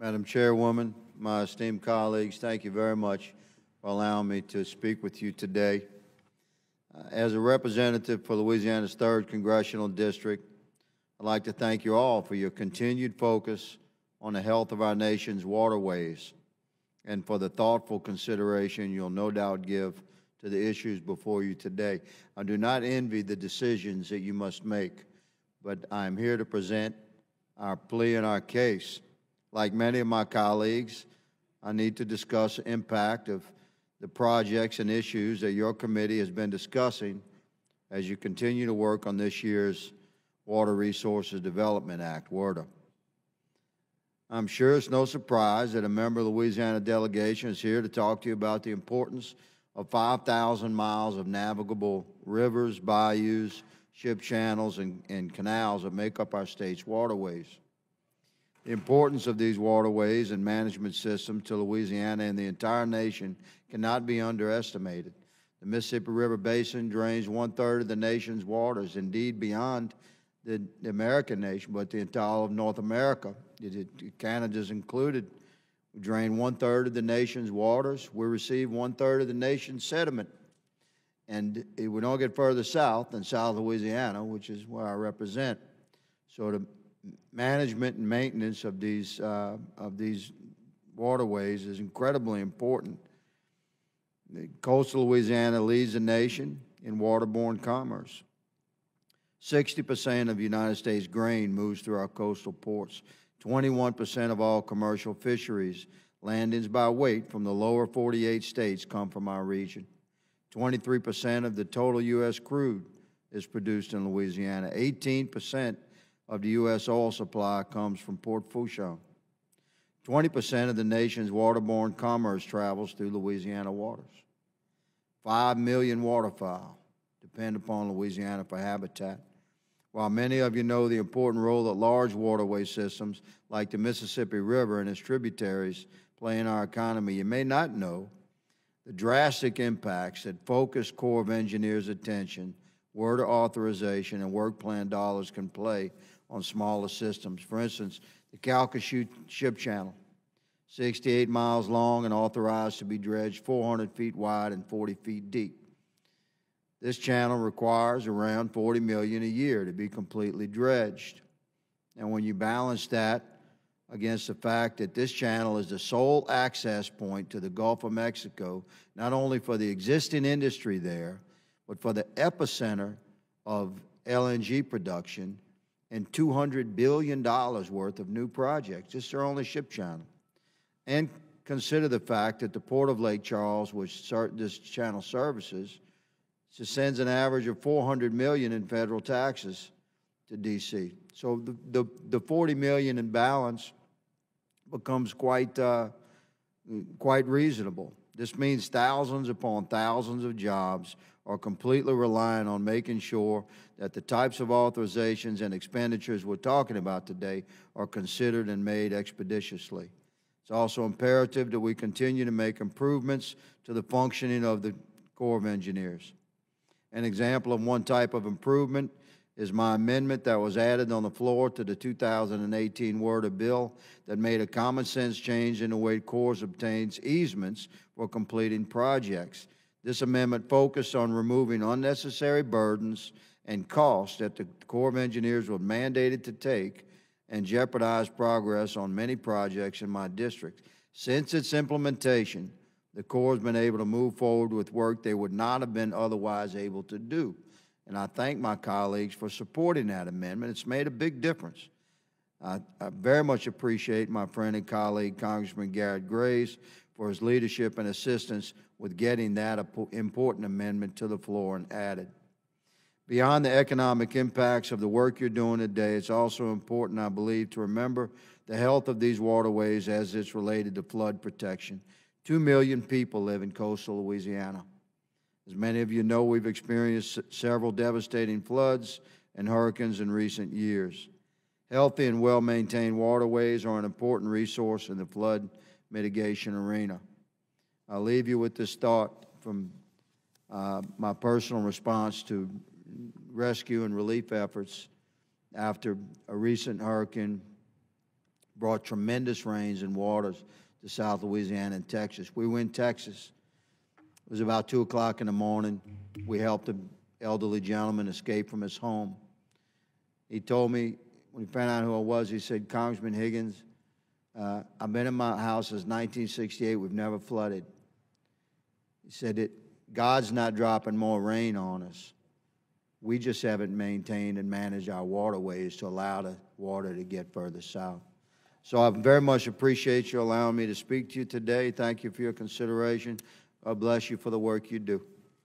Madam Chairwoman, my esteemed colleagues, thank you very much for allowing me to speak with you today. As a representative for Louisiana's 3rd Congressional District, I'd like to thank you all for your continued focus on the health of our nation's waterways and for the thoughtful consideration you'll no doubt give to the issues before you today. I do not envy the decisions that you must make, but I'm here to present our plea and our case. Like many of my colleagues, I need to discuss the impact of the projects and issues that your committee has been discussing as you continue to work on this year's Water Resources Development Act, WRDA. I'm sure it's no surprise that a member of the Louisiana delegation is here to talk to you about the importance of 5,000 miles of navigable rivers, bayous, ship channels, and canals that make up our state's waterways. The importance of these waterways and management systems to Louisiana and the entire nation cannot be underestimated. The Mississippi River Basin drains 1/3 of the nation's waters, indeed beyond the American nation, but the entire of North America. Canada's included. We drain 1/3 of the nation's waters. We receive 1/3 of the nation's sediment. And we don't get further south than South Louisiana, which is where I represent. So the management and maintenance of these waterways is incredibly important. Coastal Louisiana leads the nation in waterborne commerce. 60% of United States grain moves through our coastal ports. 21% of all commercial fisheries landings by weight from the lower 48 states come from our region. 23% of the total U.S. crude is produced in Louisiana. 18% of the U.S. oil supply comes from Port Fourchon. 20% of the nation's waterborne commerce travels through Louisiana waters. 5 million waterfowl depend upon Louisiana for habitat. While many of you know the important role that large waterway systems like the Mississippi River and its tributaries play in our economy, you may not know the drastic impacts that focused Corps of Engineers' attention, WRDA authorization, and work plan dollars can play on smaller systems. For instance, the Calcasieu Ship Channel, 68 miles long and authorized to be dredged 400 feet wide and 40 feet deep. This channel requires around $40 million a year to be completely dredged. And when you balance that against the fact that this channel is the sole access point to the Gulf of Mexico, not only for the existing industry there, but for the epicenter of LNG production and $200 billion worth of new projects. This is their only ship channel. And consider the fact that the Port of Lake Charles, which this channel services, sends an average of $400 million in federal taxes to D.C. So the $40 million in balance becomes quite reasonable. This means thousands upon thousands of jobs are completely reliant on making sure that the types of authorizations and expenditures we're talking about today are considered and made expeditiously. It's also imperative that we continue to make improvements to the functioning of the Corps of Engineers. An example of one type of improvement is my amendment that was added on the floor to the 2018 WRDA bill that made a common sense change in the way Corps obtains easements for completing projects. This amendment focused on removing unnecessary burdens and costs that the Corps of Engineers was mandated to take and jeopardize progress on many projects in my district. Since its implementation, the Corps has been able to move forward with work they would not have been otherwise able to do. And I thank my colleagues for supporting that amendment. It's made a big difference. I very much appreciate my friend and colleague, Congressman Garrett Graves, for his leadership and assistance with getting that important amendment to the floor and added. Beyond the economic impacts of the work you're doing today, it's also important, I believe, to remember the health of these waterways as it's related to flood protection. 2 million people live in coastal Louisiana. As many of you know, we've experienced several devastating floods and hurricanes in recent years. Healthy and well-maintained waterways are an important resource in the flood mitigation arena. I'll leave you with this thought from my personal response to rescue and relief efforts after a recent hurricane brought tremendous rains and waters to South Louisiana and Texas. We were in Texas. It was about 2 o'clock in the morning. We helped an elderly gentleman escape from his home. He told me, when he found out who I was, he said, "Congressman Higgins, I've been in my house since 1968. We've never flooded." He said that God's not dropping more rain on us. We just haven't maintained and managed our waterways to allow the water to get further south. So I very much appreciate you allowing me to speak to you today. Thank you for your consideration. God bless you for the work you do.